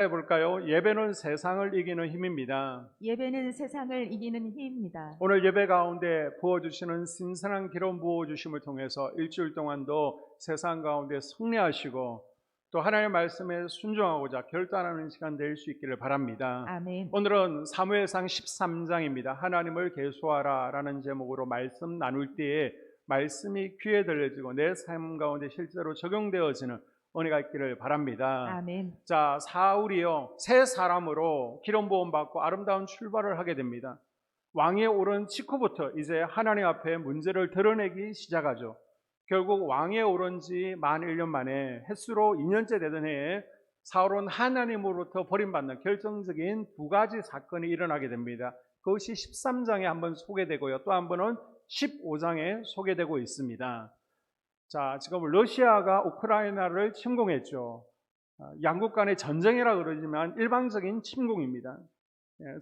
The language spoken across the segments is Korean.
해볼까요? 예배는 세상을 이기는 힘입니다. 예배는 세상을 이기는 힘입니다. 오늘 예배 가운데 부어주시는 신선한 기름 부어주심을 통해서 일주일 동안도 세상 가운데 승리하시고 또 하나님의 말씀에 순종하고자 결단하는 시간 될 수 있기를 바랍니다. 아멘. 오늘은 사무엘상 13장입니다. 하나님을 계수하라 라는 제목으로 말씀 나눌 때에 말씀이 귀에 들려지고 내 삶 가운데 실제로 적용되어지는 은혜가 있기를 바랍니다. 아멘. 자, 사울이요 새 사람으로 기름 부음 받고 아름다운 출발을 하게 됩니다. 왕위에 오른 직후부터 이제 하나님 앞에 문제를 드러내기 시작하죠. 결국 왕위에 오른 지 만 1년 만에 햇수로 2년째 되던 해에 사울은 하나님으로부터 버림받는 결정적인 두 가지 사건이 일어나게 됩니다. 그것이 13장에 한번 소개되고요, 또 한 번은 15장에 소개되고 있습니다. 자, 지금 러시아가 우크라이나를 침공했죠. 양국 간의 전쟁이라 그러지만 일방적인 침공입니다.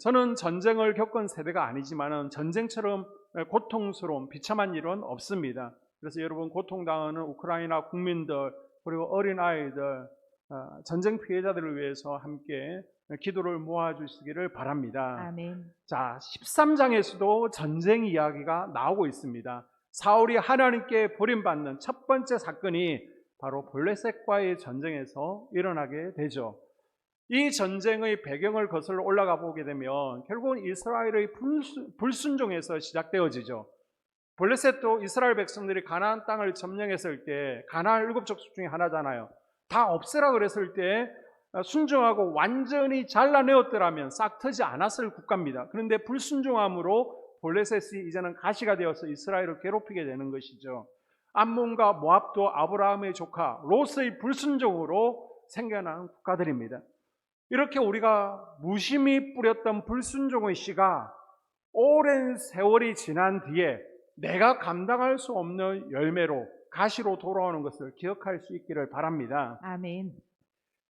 저는 전쟁을 겪은 세대가 아니지만 전쟁처럼 고통스러운 비참한 일은 없습니다. 그래서 여러분, 고통당하는 우크라이나 국민들 그리고 어린아이들, 전쟁 피해자들을 위해서 함께 기도를 모아주시기를 바랍니다. 아멘. 자, 13장에서도 전쟁 이야기가 나오고 있습니다. 사울이 하나님께 버림받는 첫 번째 사건이 바로 블레셋과의 전쟁에서 일어나게 되죠. 이 전쟁의 배경을 거슬러 올라가 보게 되면 결국은 이스라엘의 불순종에서 시작되어지죠. 블레셋도 이스라엘 백성들이 가나안 땅을 점령했을 때, 가나안 7족속 중에 하나잖아요. 다 없애라 그랬을 때 순종하고 완전히 잘라내었더라면 싹 트지 않았을 국가입니다. 그런데 불순종함으로 블레셋이 이제는 가시가 되어서 이스라엘을 괴롭히게 되는 것이죠. 암몬과 모압도 아브라함의 조카 롯의 불순종으로 생겨난 국가들입니다. 이렇게 우리가 무심히 뿌렸던 불순종의 씨가 오랜 세월이 지난 뒤에 내가 감당할 수 없는 열매로 가시로 돌아오는 것을 기억할 수 있기를 바랍니다. 아멘.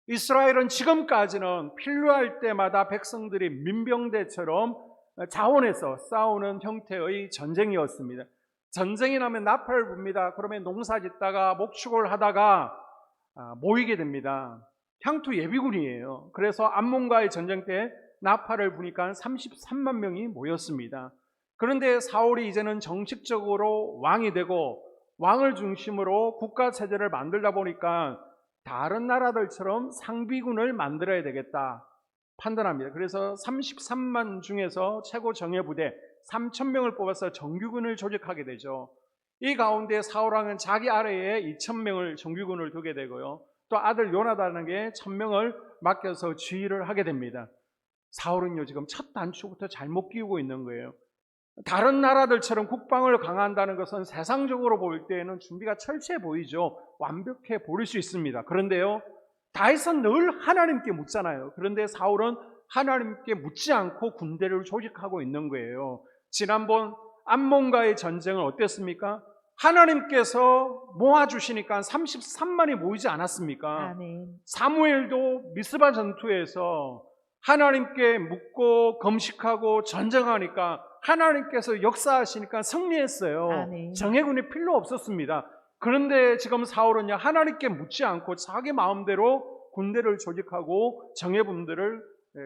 이스라엘은 지금까지는 필요할 때마다 백성들이 민병대처럼 자원해서 싸우는 형태의 전쟁이었습니다. 전쟁이 나면 나팔을 붑니다. 그러면 농사 짓다가 목축을 하다가 모이게 됩니다. 향토 예비군이에요. 그래서 암몬과의 전쟁 때 나팔을 부니까 33만 명이 모였습니다. 그런데 사울이 이제는 정식적으로 왕이 되고 왕을 중심으로 국가 체제를 만들다 보니까 다른 나라들처럼 상비군을 만들어야 되겠다 판단합니다. 그래서 33만 중에서 최고 정예부대 3,000명을 뽑아서 정규군을 조직하게 되죠. 이 가운데 사울왕은 자기 아래에 2,000명을 정규군을 두게 되고요, 또 아들 요나단에게 1,000명을 맡겨서 지휘를 하게 됩니다. 사울은요, 지금 첫 단추부터 잘못 끼우고 있는 거예요. 다른 나라들처럼 국방을 강화한다는 것은 세상적으로 볼 때에는 준비가 철저해 보이죠. 완벽해 보일 수 있습니다. 그런데요, 다윗은 늘 하나님께 묻잖아요. 그런데 사울은 하나님께 묻지 않고 군대를 조직하고 있는 거예요. 지난번 암몬과의 전쟁은 어땠습니까? 하나님께서 모아주시니까 33만이 모이지 않았습니까? 아멘. 사무엘도 미스바 전투에서 하나님께 묻고 금식하고 전쟁하니까 하나님께서 역사하시니까 승리했어요. 아멘. 정예군이 필요 없었습니다. 그런데 지금 사울은요, 하나님께 묻지 않고 자기 마음대로 군대를 조직하고 정예군들을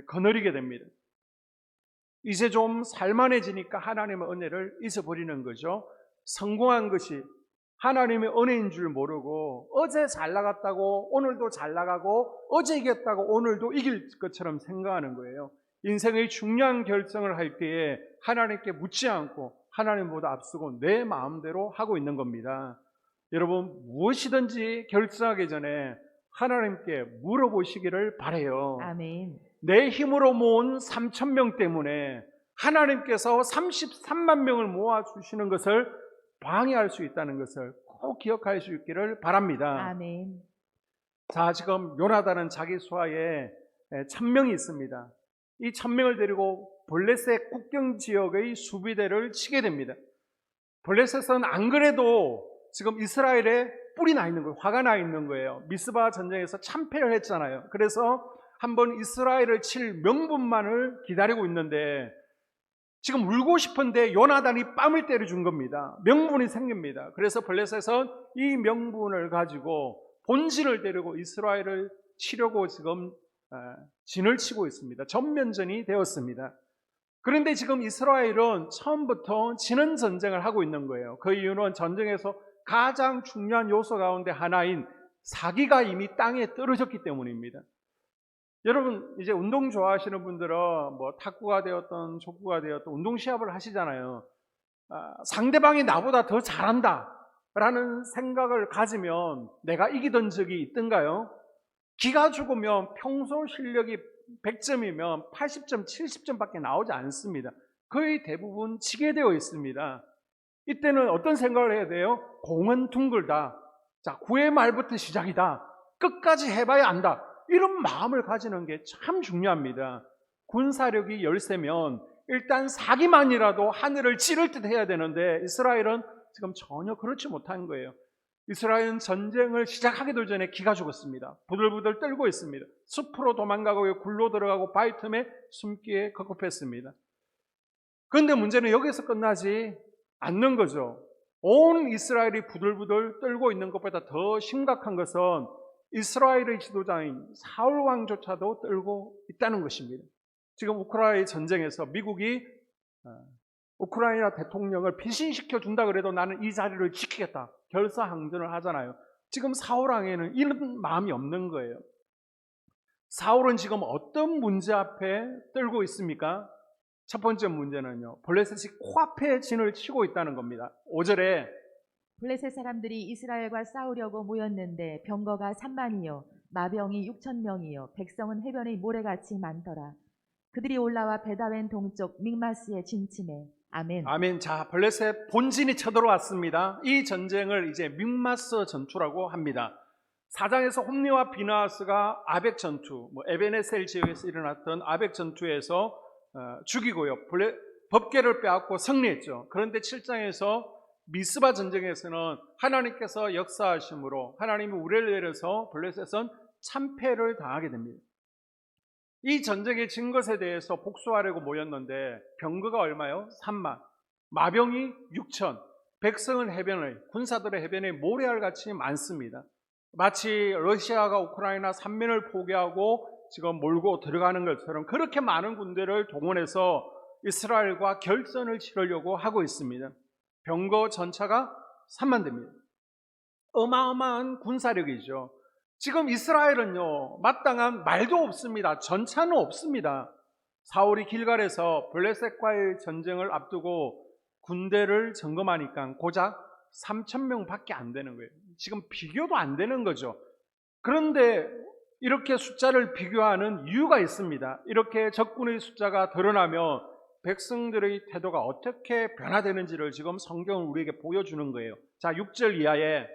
거느리게 됩니다. 이제 좀 살만해지니까 하나님의 은혜를 잊어버리는 거죠. 성공한 것이 하나님의 은혜인 줄 모르고 어제 잘 나갔다고 오늘도 잘 나가고 어제 이겼다고 오늘도 이길 것처럼 생각하는 거예요. 인생의 중요한 결정을 할 때에 하나님께 묻지 않고 하나님보다 앞서고 내 마음대로 하고 있는 겁니다. 여러분, 무엇이든지 결정하기 전에 하나님께 물어보시기를 바라요. 아멘. 내 힘으로 모은 3,000명 때문에 하나님께서 33만 명을 모아주시는 것을 방해할 수 있다는 것을 꼭 기억할 수 있기를 바랍니다. 아멘. 자, 지금 요나단은 자기 수하에 1,000명이 있습니다. 이 1,000명을 데리고 블레셋 국경 지역의 수비대를 치게 됩니다. 블레셋은 안 그래도 지금 이스라엘에 뿔이 나 있는 거예요. 화가 나 있는 거예요. 미스바 전쟁에서 참패를 했잖아요. 그래서 한번 이스라엘을 칠 명분만을 기다리고 있는데 지금 울고 싶은데 요나단이 뺨을 때려준 겁니다. 명분이 생깁니다. 그래서 블레셋은 이 명분을 가지고 본진을 데리고 이스라엘을 치려고 지금 진을 치고 있습니다. 전면전이 되었습니다. 그런데 지금 이스라엘은 처음부터 지는 전쟁을 하고 있는 거예요. 그 이유는 전쟁에서 가장 중요한 요소 가운데 하나인 사기가 이미 땅에 떨어졌기 때문입니다. 여러분, 이제 운동 좋아하시는 분들은 뭐 탁구가 되었던 족구가 되었던 운동 시합을 하시잖아요. 상대방이 나보다 더 잘한다 라는 생각을 가지면 내가 이기던 적이 있던가요? 기가 죽으면 평소 실력이 100점이면 80점, 70점밖에 나오지 않습니다. 거의 대부분 지게 되어 있습니다. 이때는 어떤 생각을 해야 돼요? 공은 둥글다. 자, 9회 말부터 시작이다. 끝까지 해봐야 안다. 이런 마음을 가지는 게 참 중요합니다. 군사력이 열세면 일단 사기만이라도 하늘을 찌를 듯 해야 되는데 이스라엘은 지금 전혀 그렇지 못한 거예요. 이스라엘은 전쟁을 시작하기도 전에 기가 죽었습니다. 부들부들 떨고 있습니다. 숲으로 도망가고 굴로 들어가고 바위 틈에 숨기에 급급했습니다. 그런데 문제는 여기서 끝나지 않는 거죠. 온 이스라엘이 부들부들 떨고 있는 것보다 더 심각한 것은 이스라엘의 지도자인 사울 왕조차도 떨고 있다는 것입니다. 지금 우크라이나 전쟁에서 미국이 우크라이나 대통령을 피신시켜 준다 그래도 나는 이 자리를 지키겠다 결사항전을 하잖아요. 지금 사울 왕에는 이런 마음이 없는 거예요. 사울은 지금 어떤 문제 앞에 떨고 있습니까? 첫 번째 문제는요, 블레셋이 코앞에 진을 치고 있다는 겁니다. 5절에 블레셋 사람들이 이스라엘과 싸우려고 모였는데 병거가 3만이요 마병이 6,000명이요 백성은 해변의 모래같이 많더라. 그들이 올라와 베다웬 동쪽 믹마스에 진침해. 아멘. 아멘. 자, 블레셋 본진이 쳐들어왔습니다. 이 전쟁을 이제 믹마스 전투라고 합니다. 4장에서 홈리와 비나하스가 아벡 전투, 에베네셀 지역에서 일어났던 아벡 전투에서 죽이고요. 법궤를 빼앗고 승리했죠. 그런데 7장에서 미스바 전쟁에서는 하나님께서 역사하심으로 하나님이 우레를 내려서 블레셋은 참패를 당하게 됩니다. 이 전쟁에 진 것에 대해서 복수하려고 모였는데 병거가 얼마요? 3만, 마병이 6천, 백성은 해변의 군사들의 해변에 모래알같이 많습니다. 마치 러시아가 우크라이나 삼면을 포기하고 지금 몰고 들어가는 것처럼 그렇게 많은 군대를 동원해서 이스라엘과 결전을 치르려고 하고 있습니다. 병거 전차가 3만 대입니다. 어마어마한 군사력이죠. 지금 이스라엘은요, 마땅한 말도 없습니다. 전차는 없습니다. 사울이 길갈에서 블레셋과의 전쟁을 앞두고 군대를 점검하니까 고작 3,000명밖에 안 되는 거예요. 지금 비교도 안 되는 거죠. 그런데 이렇게 숫자를 비교하는 이유가 있습니다. 이렇게 적군의 숫자가 드러나면 백성들의 태도가 어떻게 변화되는지를 지금 성경은 우리에게 보여주는 거예요. 자, 6절 이하에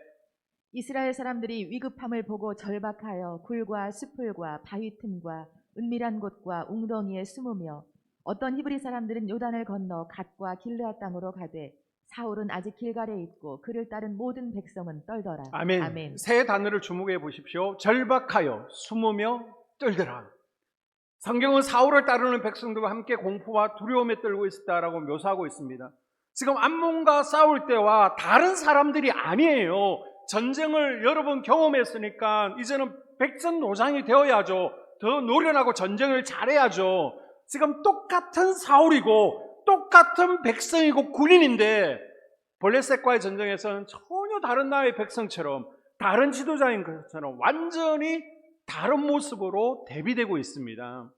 이스라엘 사람들이 위급함을 보고 절박하여 굴과 숲풀과 바위 틈과 은밀한 곳과 웅덩이에 숨으며 어떤 히브리 사람들은 요단을 건너 갓과 길르앗 땅으로 가되 사울은 아직 길갈에 있고 그를 따른 모든 백성은 떨더라. 아멘. 아멘. 세 단어를 주목해 보십시오. 절박하여 숨으며 떨더라. 성경은 사울을 따르는 백성들과 함께 공포와 두려움에 떨고 있었다라고 묘사하고 있습니다. 지금 암몬과 싸울 때와 다른 사람들이 아니에요. 전쟁을 여러 번 경험했으니까 이제는 백전노장이 되어야죠. 더 노련하고 전쟁을 잘해야죠. 지금 똑같은 사울이고 똑같은 백성이고 군인인데 블레셋과의 전쟁에서는 전혀 다른 나라의 백성처럼 다른 지도자인 것처럼 완전히 다른 모습으로 대비되고 있습니다.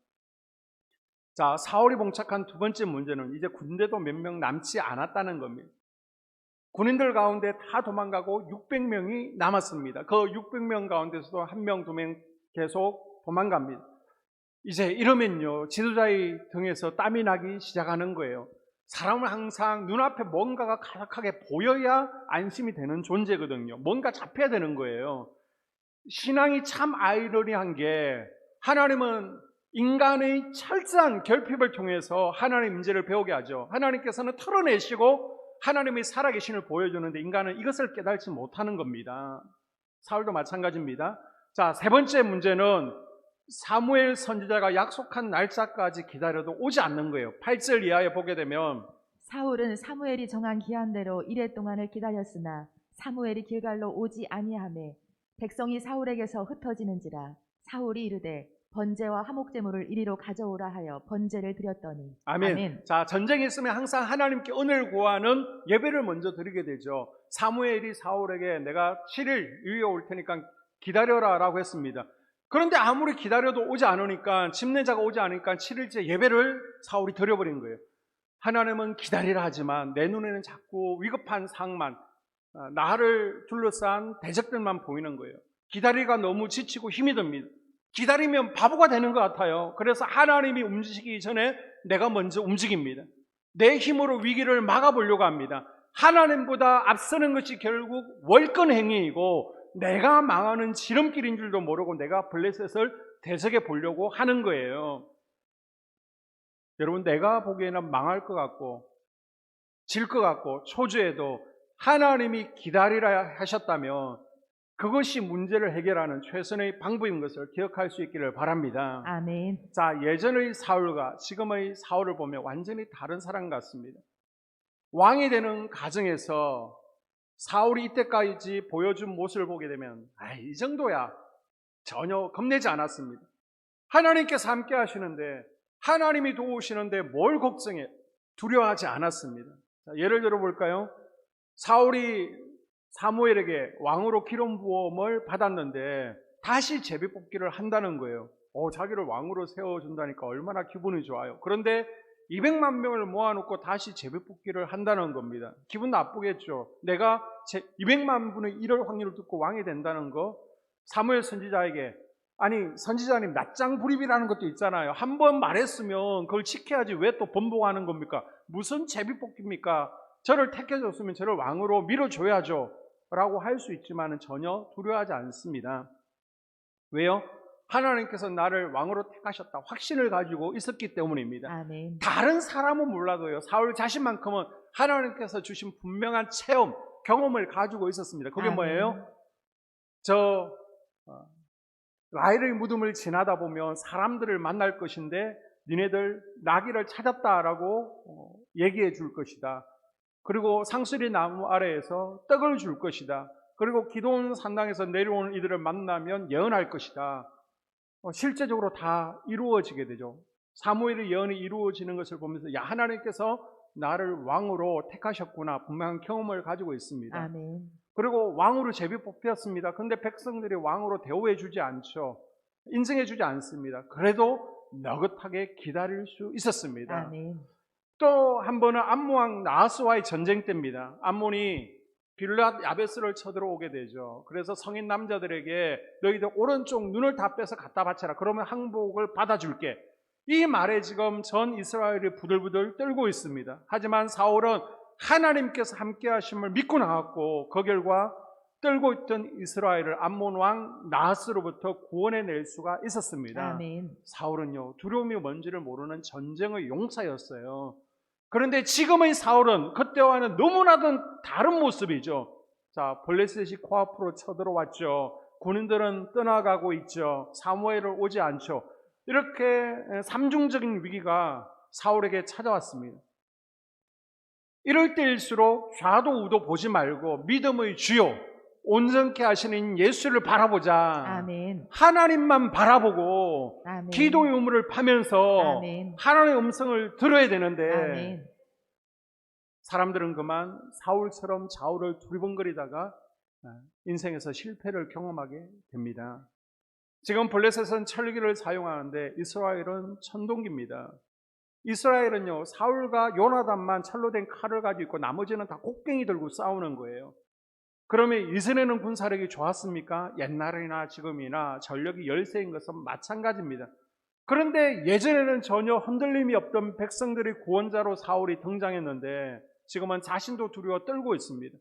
자, 사울이 봉착한 두 번째 문제는 이제 군대도 몇 명 남지 않았다는 겁니다. 군인들 가운데 다 도망가고 600명이 남았습니다. 그 600명 가운데서도 1명, 2명 계속 도망갑니다. 이제 이러면요, 지도자의 등에서 땀이 나기 시작하는 거예요. 사람은 항상 눈앞에 뭔가가 가득하게 보여야 안심이 되는 존재거든요. 뭔가 잡혀야 되는 거예요. 신앙이 참 아이러니한 게 하나님은 인간의 철저한 결핍을 통해서 하나님의 문제를 배우게 하죠. 하나님께서는 털어내시고 하나님의 살아계신을 보여주는데 인간은 이것을 깨달지 못하는 겁니다. 사울도 마찬가지입니다. 자, 세 번째 문제는 사무엘 선지자가 약속한 날짜까지 기다려도 오지 않는 거예요. 8절 이하에 보게 되면 사울은 사무엘이 정한 기한대로 이레 동안을 기다렸으나 사무엘이 길갈로 오지 아니하매 백성이 사울에게서 흩어지는지라. 사울이 이르되 번제와 화목제물을 이리로 가져오라 하여 번제를 드렸더니 아멘. 자, 전쟁이 있으면 항상 하나님께 은혜를 구하는 예배를 먼저 드리게 되죠. 사무엘이 사울에게 내가 7일 위에 올 테니까 기다려라 라고 했습니다. 그런데 아무리 기다려도 오지 않으니까, 침례자가 오지 않으니까 7일째 예배를 사울이 드려버린 거예요. 하나님은 기다리라 하지만 내 눈에는 자꾸 위급한 상황만, 나를 둘러싼 대적들만 보이는 거예요. 기다리기가 너무 지치고 힘이 듭니다. 기다리면 바보가 되는 것 같아요. 그래서 하나님이 움직이기 전에 내가 먼저 움직입니다. 내 힘으로 위기를 막아보려고 합니다. 하나님보다 앞서는 것이 결국 월권 행위이고 내가 망하는 지름길인 줄도 모르고 내가 블레셋을 대적해 보려고 하는 거예요. 여러분, 내가 보기에는 망할 것 같고 질 것 같고 초조해도 하나님이 기다리라 하셨다면 그것이 문제를 해결하는 최선의 방법인 것을 기억할 수 있기를 바랍니다. 아멘. 자, 예전의 사울과 지금의 사울을 보면 완전히 다른 사람 같습니다. 왕이 되는 과정에서 사울이 이때까지 보여준 모습을 보게 되면 이 정도야 전혀 겁내지 않았습니다. 하나님께서 함께 하시는데, 하나님이 도우시는데 뭘 걱정해? 두려워하지 않았습니다. 자, 예를 들어 볼까요? 사울이 사무엘에게 왕으로 기름 부음을 받았는데 다시 제비뽑기를 한다는 거예요. 자기를 왕으로 세워준다니까 얼마나 기분이 좋아요. 그런데 200만 명을 모아놓고 다시 제비뽑기를 한다는 겁니다. 기분 나쁘겠죠. 내가 200만 분의 1을 확률을 듣고 왕이 된다는 거. 사무엘 선지자에게, 아니 선지자님 낯장 불입이라는 것도 있잖아요. 한 번 말했으면 그걸 지켜야지 왜 또 번복하는 겁니까? 무슨 제비뽑기입니까? 저를 택해줬으면 저를 왕으로 밀어줘야죠 라고 할 수 있지만 전혀 두려워하지 않습니다. 왜요? 하나님께서 나를 왕으로 택하셨다 확신을 가지고 있었기 때문입니다. 아멘. 다른 사람은 몰라도요, 사울 자신만큼은 하나님께서 주신 분명한 체험, 경험을 가지고 있었습니다. 그게 아멘. 뭐예요? 라헬의 무덤을 지나다 보면 사람들을 만날 것인데 니네들 나귀를 찾았다라고 얘기해 줄 것이다. 그리고 상수리 나무 아래에서 떡을 줄 것이다. 그리고 기드온 산당에서 내려오는 이들을 만나면 예언할 것이다. 실제적으로 다 이루어지게 되죠. 사무엘의 예언이 이루어지는 것을 보면서 야, 하나님께서 나를 왕으로 택하셨구나, 분명한 경험을 가지고 있습니다. 아멘. 그리고 왕으로 제비 뽑혔습니다. 그런데 백성들이 왕으로 대우해 주지 않죠. 인정해 주지 않습니다. 그래도 너긋하게 기다릴 수 있었습니다. 아멘. 또 한 번은 암몬 나하스와의 전쟁 때입니다. 암몬이 빌랏 야베스를 쳐들어오게 되죠. 그래서 성인 남자들에게 너희들 오른쪽 눈을 다 빼서 갖다 바쳐라. 그러면 항복을 받아줄게. 이 말에 지금 전 이스라엘이 부들부들 떨고 있습니다. 하지만 사울은 하나님께서 함께 하심을 믿고 나갔고 그 결과 떨고 있던 이스라엘을 암몬 왕 나하스로부터 구원해낼 수가 있었습니다. 아멘. 사울은요, 두려움이 뭔지를 모르는 전쟁의 용사였어요. 그런데 지금의 사울은 그때와는 너무나도 다른 모습이죠. 자, 블레셋이 코앞으로 쳐들어왔죠. 군인들은 떠나가고 있죠. 사무엘을 오지 않죠. 이렇게 삼중적인 위기가 사울에게 찾아왔습니다. 이럴 때일수록 좌도 우도 보지 말고 믿음의 주요, 온전케 하시는 예수를 바라보자. 아멘. 하나님만 바라보고 아멘. 기도의 우물을 파면서 아멘. 하나님의 음성을 들어야 되는데 아멘. 사람들은 그만 사울처럼 좌우를 두리번거리다가 인생에서 실패를 경험하게 됩니다. 지금 블레셋은 철기를 사용하는데 이스라엘은 천동기입니다. 이스라엘은요, 사울과 요나단만 철로 된 칼을 가지고 있고 나머지는 다 곡괭이 들고 싸우는 거예요. 그러면 이전에는 군사력이 좋았습니까? 옛날이나 지금이나 전력이 열세인 것은 마찬가지입니다. 그런데 예전에는 전혀 흔들림이 없던 백성들의 구원자로 사울이 등장했는데 지금은 자신도 두려워 떨고 있습니다.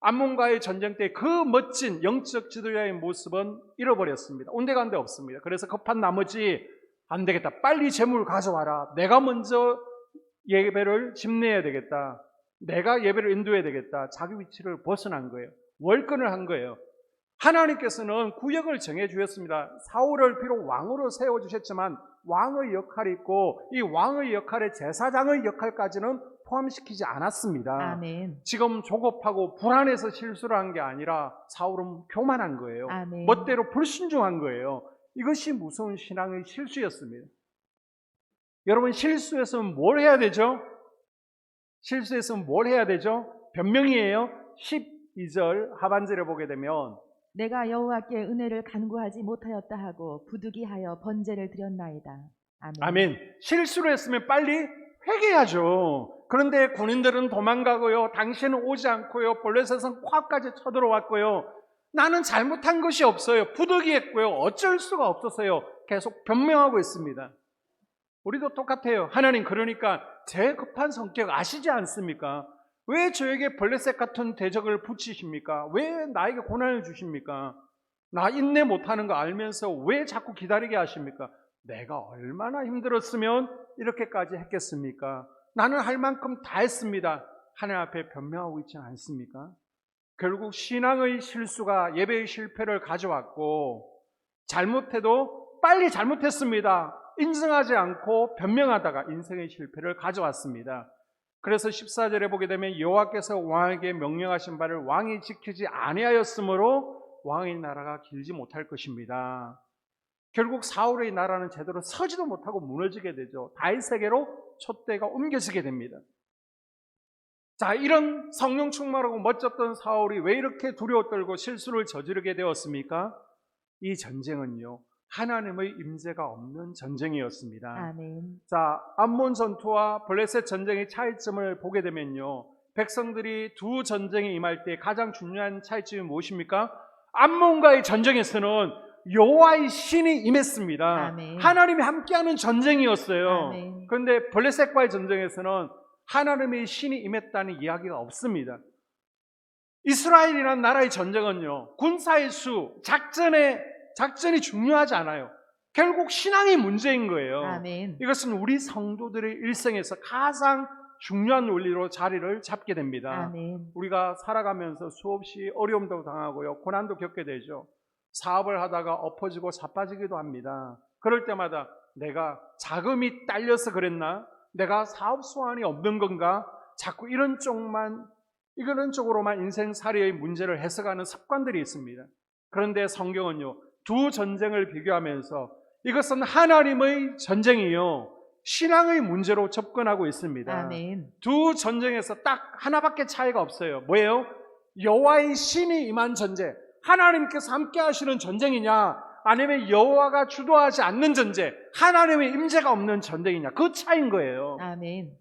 암몬과의 전쟁 때 그 멋진 영적 지도자의 모습은 잃어버렸습니다. 온데간데 없습니다. 그래서 급한 나머지 안 되겠다, 빨리 재물 가져와라, 내가 먼저 예배를 집내야 되겠다, 내가 예배를 인도해야 되겠다, 자기 위치를 벗어난 거예요. 월권을 한 거예요. 하나님께서는 구역을 정해주셨습니다. 사울을 비록 왕으로 세워주셨지만 왕의 역할이 있고 이 왕의 역할에 제사장의 역할까지는 포함시키지 않았습니다. 아멘. 지금 조급하고 불안해서 실수를 한 게 아니라 사울은 교만한 거예요. 아멘. 멋대로 불순종한 거예요. 이것이 무서운 신앙의 실수였습니다. 여러분, 실수했으면 뭘 해야 되죠? 실수했으면 뭘 해야 되죠? 변명이에요. 12절 하반절에 보게 되면 내가 여호와께 은혜를 간구하지 못하였다 하고 부득이하여 번제를 드렸나이다. 아멘. 아멘. 실수를 했으면 빨리 회개해야죠. 그런데 군인들은 도망가고요. 당신은 오지 않고요. 블레셋은 코앞까지 쳐들어왔고요. 나는 잘못한 것이 없어요. 부득이했고요. 어쩔 수가 없었어요. 계속 변명하고 있습니다. 우리도 똑같아요. 하나님, 그러니까 제 급한 성격 아시지 않습니까? 왜 저에게 블레셋 같은 대적을 붙이십니까? 왜 나에게 고난을 주십니까? 나 인내 못하는 거 알면서 왜 자꾸 기다리게 하십니까? 내가 얼마나 힘들었으면 이렇게까지 했겠습니까? 나는 할 만큼 다 했습니다. 하나님 앞에 변명하고 있지 않습니까? 결국 신앙의 실수가 예배의 실패를 가져왔고, 잘못해도 빨리 잘못했습니다. 인정하지 않고 변명하다가 인생의 실패를 가져왔습니다. 그래서 14절에 보게 되면 여호와께서 왕에게 명령하신 바를 왕이 지키지 아니하였으므로 왕의 나라가 길지 못할 것입니다. 결국 사울의 나라는 제대로 서지도 못하고 무너지게 되죠. 다윗에게로 촛대가 옮겨지게 됩니다. 자, 이런 성령 충만하고 멋졌던 사울이 왜 이렇게 두려워 떨고 실수를 저지르게 되었습니까? 이 전쟁은요, 하나님의 임재가 없는 전쟁이었습니다. 아멘. 자, 암몬 전투와 블레셋 전쟁의 차이점을 보게 되면요, 백성들이 두 전쟁에 임할 때 가장 중요한 차이점이 무엇입니까? 암몬과의 전쟁에서는 여호와의 신이 임했습니다. 아멘. 하나님이 함께하는 전쟁이었어요. 아멘. 그런데 블레셋과의 전쟁에서는 하나님의 신이 임했다는 이야기가 없습니다. 이스라엘이라는 나라의 전쟁은요, 군사의 수, 작전이 중요하지 않아요. 결국 신앙의 문제인 거예요. 아멘. 이것은 우리 성도들의 일생에서 가장 중요한 원리로 자리를 잡게 됩니다. 아멘. 우리가 살아가면서 수없이 어려움도 당하고요, 고난도 겪게 되죠. 사업을 하다가 엎어지고 자빠지기도 합니다. 그럴 때마다 내가 자금이 딸려서 그랬나? 내가 사업 수완이 없는 건가? 자꾸 이런 쪽으로만 인생살이의 문제를 해석하는 습관들이 있습니다. 그런데 성경은요, 두 전쟁을 비교하면서 이것은 하나님의 전쟁이요, 신앙의 문제로 접근하고 있습니다. 아멘. 두 전쟁에서 딱 하나밖에 차이가 없어요. 뭐예요? 여호와의 신이 임한 전쟁, 하나님께서 함께 하시는 전쟁이냐, 아니면 여호와가 주도하지 않는 전쟁, 하나님의 임재가 없는 전쟁이냐, 그 차이인 거예요. 아멘.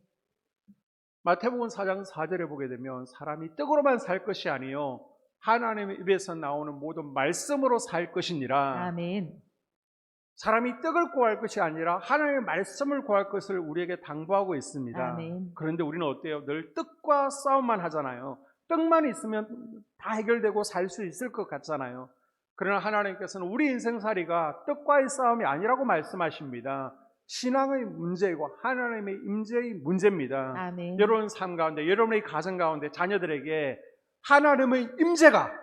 마태복음 4장 4절에 보게 되면 사람이 떡으로만 살 것이 아니요 하나님의 입에서 나오는 모든 말씀으로 살 것이니라. 아멘. 사람이 떡을 구할 것이 아니라 하나님의 말씀을 구할 것을 우리에게 당부하고 있습니다. 아멘. 그런데 우리는 어때요? 늘 떡과 싸움만 하잖아요. 떡만 있으면 다 해결되고 살 수 있을 것 같잖아요. 그러나 하나님께서는 우리 인생살이가 떡과의 싸움이 아니라고 말씀하십니다. 신앙의 문제이고 하나님의 임재의 문제입니다. 아멘. 여러분 삶 가운데, 여러분의 가정 가운데 자녀들에게 하나님의 임재가,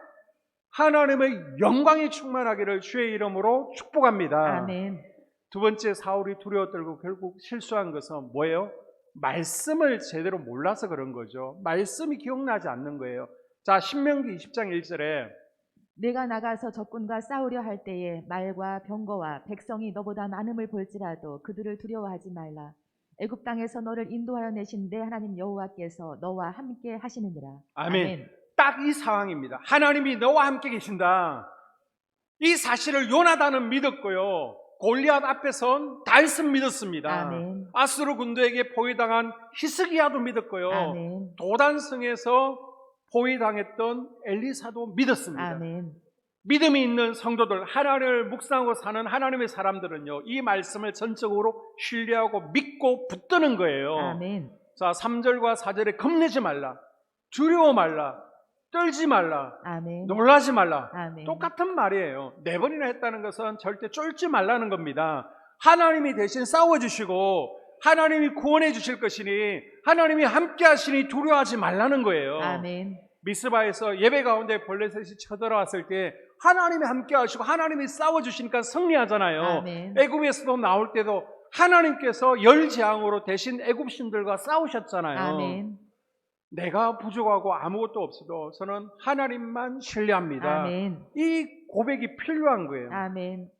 하나님의 영광이 충만하기를 주의 이름으로 축복합니다. 아멘. 두 번째, 사울이 두려워 떨고 결국 실수한 것은 뭐예요? 말씀을 제대로 몰라서 그런 거죠. 말씀이 기억나지 않는 거예요. 자, 신명기 20장 1절에 내가 나가서 적군과 싸우려 할 때에 말과 병거와 백성이 너보다 많음을 볼지라도 그들을 두려워하지 말라. 애굽 땅에서 너를 인도하여 내신 내 하나님 여호와께서 너와 함께 하시느니라. 아멘. 딱 이 상황입니다. 하나님이 너와 함께 계신다. 이 사실을 요나단은 믿었고요, 골리앗 앞에선 다윗은 믿었습니다. 아멘. 아수르 군대에게 포위당한 히스기야도 믿었고요, 아멘. 도단성에서 포위당했던 엘리사도 믿었습니다. 아멘. 믿음이 있는 성도들, 하나님을 묵상하고 사는 하나님의 사람들은요, 이 말씀을 전적으로 신뢰하고 믿고 붙드는 거예요. 아멘. 자, 3절과 4절에 겁내지 말라, 두려워 말라, 떨지 말라, 아멘. 놀라지 말라. 아멘. 똑같은 말이에요. 4번이나 했다는 것은 절대 쫄지 말라는 겁니다. 하나님이 대신 싸워주시고 하나님이 구원해 주실 것이니, 하나님이 함께 하시니 두려워하지 말라는 거예요. 아멘. 미스바에서 예배 가운데 블레셋이 쳐들어왔을 때 하나님이 함께 하시고 하나님이 싸워주시니까 승리하잖아요. 아멘. 애굽에서도 나올 때도 하나님께서 열재앙으로 대신 애굽 신들과 싸우셨잖아요. 아멘. 내가 부족하고 아무것도 없어도 저는 하나님만 신뢰합니다. 아멘. 이 고백이 필요한 거예요. 아멘.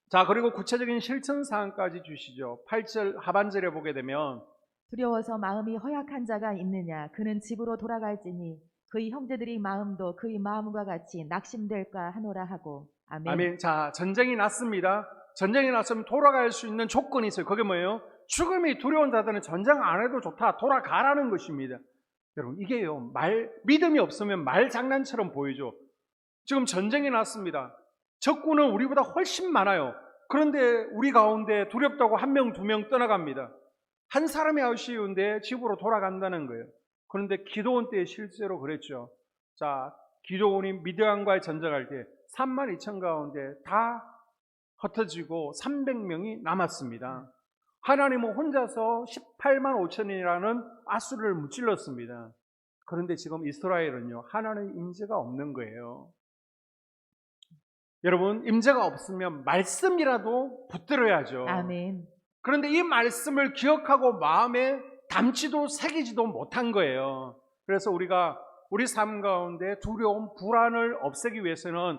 자, 그리고 구체적인 실천 사항까지 주시죠. 8절 하반절에 보게 되면 두려워서 마음이 허약한 자가 있느냐 그는 집으로 돌아갈지니 그의 형제들이 마음도 그의 마음과 같이 낙심될까 하노라 하고. 아멘. 아멘. 자, 전쟁이 났습니다. 전쟁이 났으면 돌아갈 수 있는 조건이 있어요. 그게 뭐예요? 죽음이 두려운 자들은 전쟁 안 해도 좋다. 돌아가라는 것입니다. 여러분, 이게요. 믿음이 없으면 말 장난처럼 보이죠. 지금 전쟁이 났습니다. 적군은 우리보다 훨씬 많아요. 그런데 우리 가운데 두렵다고 한 명, 두 명 떠나갑니다. 한 사람이 아쉬운데 집으로 돌아간다는 거예요. 그런데 기드온 때 실제로 그랬죠. 자, 기드온이 미디안과의 전쟁할 때 32,000 가운데 다 흩어지고 300명이 남았습니다. 하나님은 혼자서 18만 5천이라는 아수르를 무찔렀습니다. 그런데 지금 이스라엘은요, 하나님의 임재가 없는 거예요. 여러분, 임재가 없으면 말씀이라도 붙들어야죠. 아멘. 그런데 이 말씀을 기억하고 마음에 담지도 새기지도 못한 거예요. 그래서 우리가 우리 삶 가운데 두려움, 불안을 없애기 위해서는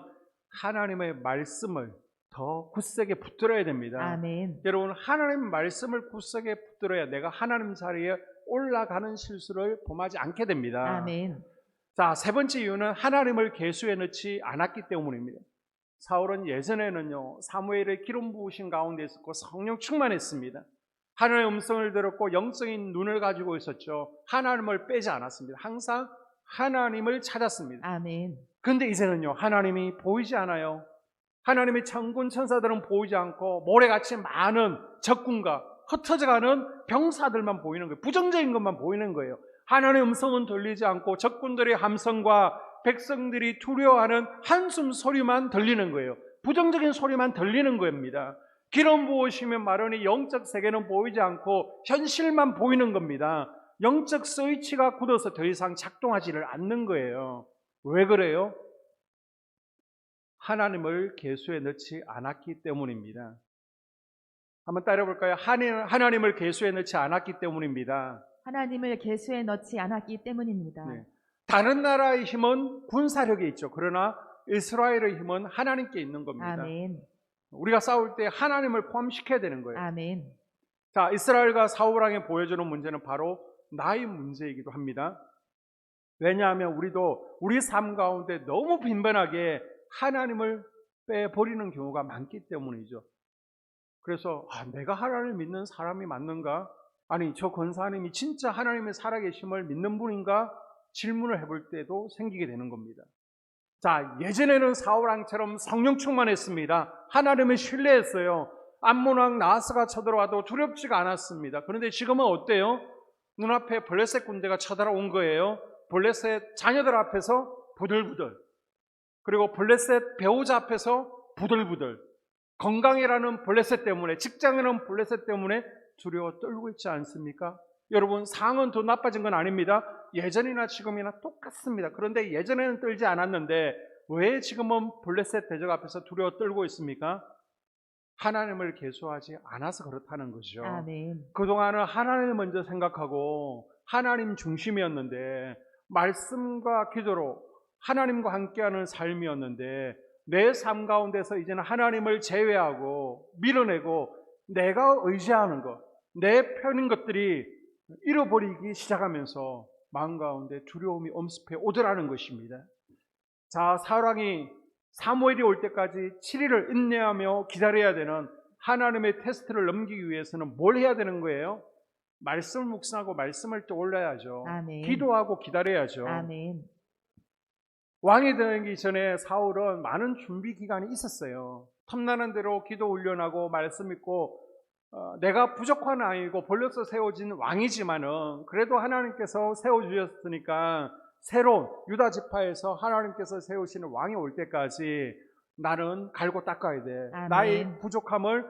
하나님의 말씀을 더 굳세게 붙들어야 됩니다. 아멘. 여러분, 하나님의 말씀을 굳세게 붙들어야 내가 하나님 자리에 올라가는 실수를 범하지 않게 됩니다. 아멘. 자, 세 번째 이유는 하나님을 계수에 넣지 않았기 때문입니다. 사울은 예전에는요, 사무엘의 기름 부으신 가운데 있었고 성령 충만했습니다. 하나님의 음성을 들었고 영적인 눈을 가지고 있었죠. 하나님을 빼지 않았습니다. 항상 하나님을 찾았습니다. 아멘. 그런데 이제는요, 하나님이 보이지 않아요. 하나님의 천군 천사들은 보이지 않고 모래같이 많은 적군과 흩어져가는 병사들만 보이는 거예요. 부정적인 것만 보이는 거예요. 하나님의 음성은 들리지 않고 적군들의 함성과 백성들이 두려워하는 한숨 소리만 들리는 거예요. 부정적인 소리만 들리는 겁니다. 기름 부으시면 마련이 영적 세계는 보이지 않고 현실만 보이는 겁니다. 영적 스위치가 굳어서 더 이상 작동하지를 않는 거예요. 왜 그래요? 하나님을 계수에 넣지 않았기 때문입니다. 한번 따라볼까요? 하나님을 계수에 넣지 않았기 때문입니다. 하나님을 계수에 넣지 않았기 때문입니다. 네. 다른 나라의 힘은 군사력에 있죠. 그러나 이스라엘의 힘은 하나님께 있는 겁니다. 아멘. 우리가 싸울 때 하나님을 포함시켜야 되는 거예요. 아멘. 자, 이스라엘과 사울왕에 보여주는 문제는 바로 나의 문제이기도 합니다. 왜냐하면 우리도 우리 삶 가운데 너무 빈번하게 하나님을 빼버리는 경우가 많기 때문이죠. 그래서 내가 하나님을 믿는 사람이 맞는가? 아니, 저 권사님이 진짜 하나님의 살아계심을 믿는 분인가? 질문을 해볼 때도 생기게 되는 겁니다. 자, 예전에는 사울왕처럼 성령 충만했습니다. 하나님을 신뢰했어요. 암몬왕 나하스가 쳐들어와도 두렵지가 않았습니다. 그런데 지금은 어때요? 눈앞에 블레셋 군대가 쳐들어온 거예요. 블레셋 자녀들 앞에서 부들부들, 그리고 블레셋 배우자 앞에서 부들부들, 건강이라는 블레셋 때문에, 직장이라는 블레셋 때문에 두려워 떨고 있지 않습니까? 여러분, 상황은 더 나빠진 건 아닙니다. 예전이나 지금이나 똑같습니다. 그런데 예전에는 떨지 않았는데 왜 지금은 블레셋 대적 앞에서 두려워 떨고 있습니까? 하나님을 계수하지 않아서 그렇다는 것이죠. 아멘. 그동안은 하나님을 먼저 생각하고 하나님 중심이었는데, 말씀과 기도로 하나님과 함께하는 삶이었는데, 내 삶 가운데서 이제는 하나님을 제외하고 밀어내고 내가 의지하는 것, 내 편인 것들이 잃어버리기 시작하면서 마음 가운데 두려움이 엄습해 오더라는 것입니다. 자, 사울왕이 사무엘이 올 때까지 7일을 인내하며 기다려야 되는 하나님의 테스트를 넘기기 위해서는 뭘 해야 되는 거예요? 말씀을 묵상하고 말씀을 떠올려야죠. 아멘. 기도하고 기다려야죠. 아멘. 왕이 되기 전에 사울은 많은 준비 기간이 있었어요. 탐나는 대로 기도 훈련하고 말씀 읽고, 내가 부족한 왕이고 벌려서 세워진 왕이지만은 그래도 하나님께서 세워주셨으니까 새로운 유다 지파에서 하나님께서 세우시는 왕이 올 때까지 나는 갈고 닦아야 돼. 아멘. 나의 부족함을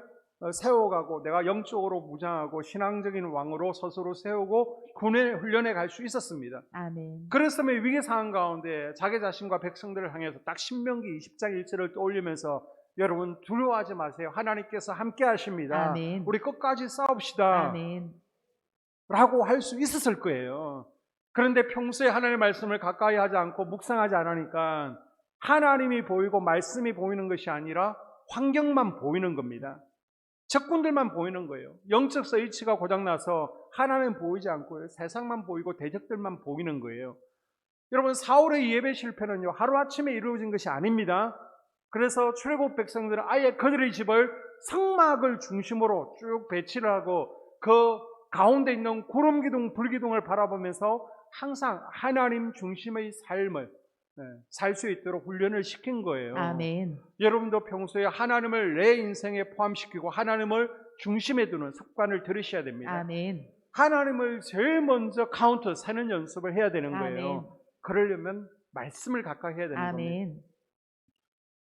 세워가고 내가 영적으로 무장하고 신앙적인 왕으로 스스로 세우고 군의 훈련에 갈 수 있었습니다. 아멘. 그랬으면 위기 상황 가운데 자기 자신과 백성들을 향해서 딱 신명기 20장 1절을 떠올리면서 여러분 두려워하지 마세요. 하나님께서 함께 하십니다. 아멘. 우리 끝까지 싸웁시다. 아멘. 라고 할 수 있었을 거예요. 그런데 평소에 하나님의 말씀을 가까이 하지 않고 묵상하지 않으니까 하나님이 보이고 말씀이 보이는 것이 아니라 환경만 보이는 겁니다. 적군들만 보이는 거예요. 영적 스위치가 고장나서 하나님 보이지 않고요. 세상만 보이고 대적들만 보이는 거예요. 여러분, 사울의 예배 실패는요, 하루아침에 이루어진 것이 아닙니다. 그래서 출애굽 백성들은 아예 그들의 집을 성막을 중심으로 쭉 배치를 하고 그 가운데 있는 구름 기둥, 불 기둥을 바라보면서 항상 하나님 중심의 삶을 살 수 있도록 훈련을 시킨 거예요. 아멘. 여러분도 평소에 하나님을 내 인생에 포함시키고 하나님을 중심에 두는 습관을 들으셔야 됩니다. 아멘. 하나님을 제일 먼저 카운터 세는 연습을 해야 되는 아멘. 거예요. 그러려면 말씀을 가까이 해야 되는 겁니다. 아멘.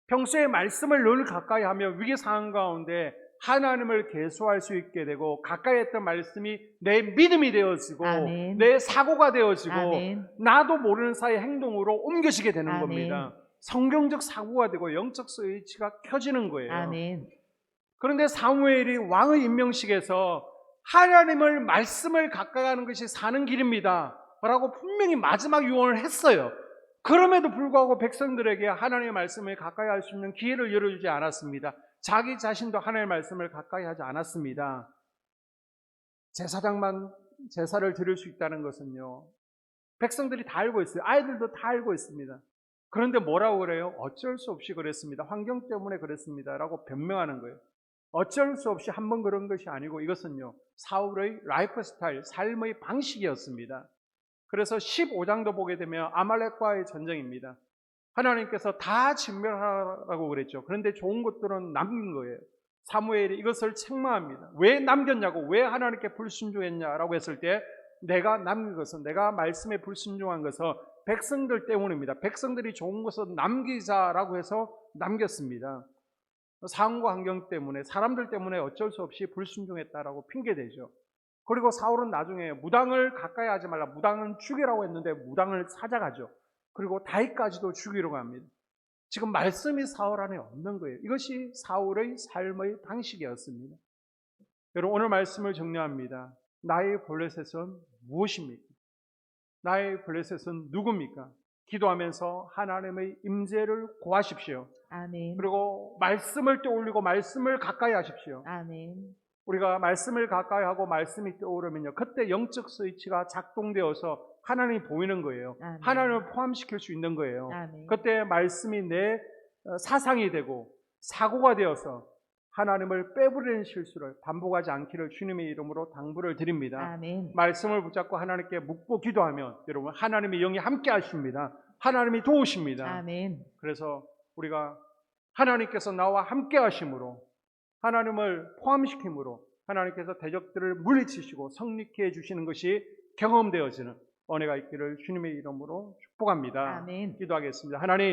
평소에 말씀을 늘 가까이 하면 위기 상황 가운데 하나님을 계수할 수 있게 되고 가까이 했던 말씀이 내 믿음이 되어지고 아멘. 내 사고가 되어지고 아멘. 나도 모르는 사이 행동으로 옮겨지게 되는 아멘. 겁니다. 성경적 사고가 되고 영적 스위치가 켜지는 거예요. 아멘. 그런데 사무엘이 왕의 임명식에서 하나님을 말씀을 가까이 하는 것이 사는 길입니다 라고 분명히 마지막 유언을 했어요. 그럼에도 불구하고 백성들에게 하나님의 말씀을 가까이 할 수 있는 기회를 열어주지 않았습니다. 자기 자신도 하나님의 말씀을 가까이 하지 않았습니다. 제사장만 제사를 드릴 수 있다는 것은요, 백성들이 다 알고 있어요. 아이들도 다 알고 있습니다. 그런데 뭐라고 그래요? 어쩔 수 없이 그랬습니다. 환경 때문에 그랬습니다 라고 변명하는 거예요. 어쩔 수 없이 한 번 그런 것이 아니고 이것은요, 사울의 라이프 스타일, 삶의 방식이었습니다. 그래서 15장도 보게 되면 아말렉과의 전쟁입니다. 하나님께서 다 진멸하라고 그랬죠. 그런데 좋은 것들은 남긴 거예요. 사무엘이 이것을 책망합니다. 왜 남겼냐고, 왜 하나님께 불순종했냐라고 했을 때 내가 남긴 것은, 내가 말씀에 불순종한 것은 백성들 때문입니다. 백성들이 좋은 것을 남기자라고 해서 남겼습니다. 상황과 환경 때문에, 사람들 때문에 어쩔 수 없이 불순종했다라고 핑계대죠. 그리고 사울은 나중에 무당을 가까이 하지 말라, 무당은 죽이라고 했는데 무당을 찾아가죠. 그리고 다윗까지도 죽이려고 합니다. 지금 말씀이 사울 안에 없는 거예요. 이것이 사울의 삶의 방식이었습니다. 여러분, 오늘 말씀을 정리합니다. 나의 블레셋은 무엇입니까? 나의 블레셋은 누굽니까? 기도하면서 하나님의 임재를 구하십시오. 아멘. 그리고 말씀을 떠올리고 말씀을 가까이 하십시오. 아멘. 우리가 말씀을 가까이 하고 말씀이 떠오르면요, 그때 영적 스위치가 작동되어서 하나님이 보이는 거예요. 아멘. 하나님을 포함시킬 수 있는 거예요. 아멘. 그때 말씀이 내 사상이 되고 사고가 되어서 하나님을 빼버리는 실수를 반복하지 않기를 주님의 이름으로 당부를 드립니다. 아멘. 말씀을 붙잡고 하나님께 묻고 기도하면 여러분, 하나님의 영이 함께 하십니다. 하나님이 도우십니다. 아멘. 그래서 우리가 하나님께서 나와 함께 하심으로, 하나님을 포함시킴으로 하나님께서 대적들을 물리치시고 성립케 해주시는 것이 경험되어지는 은혜가 있기를 주님의 이름으로 축복합니다. 아멘. 기도하겠습니다. 하나님,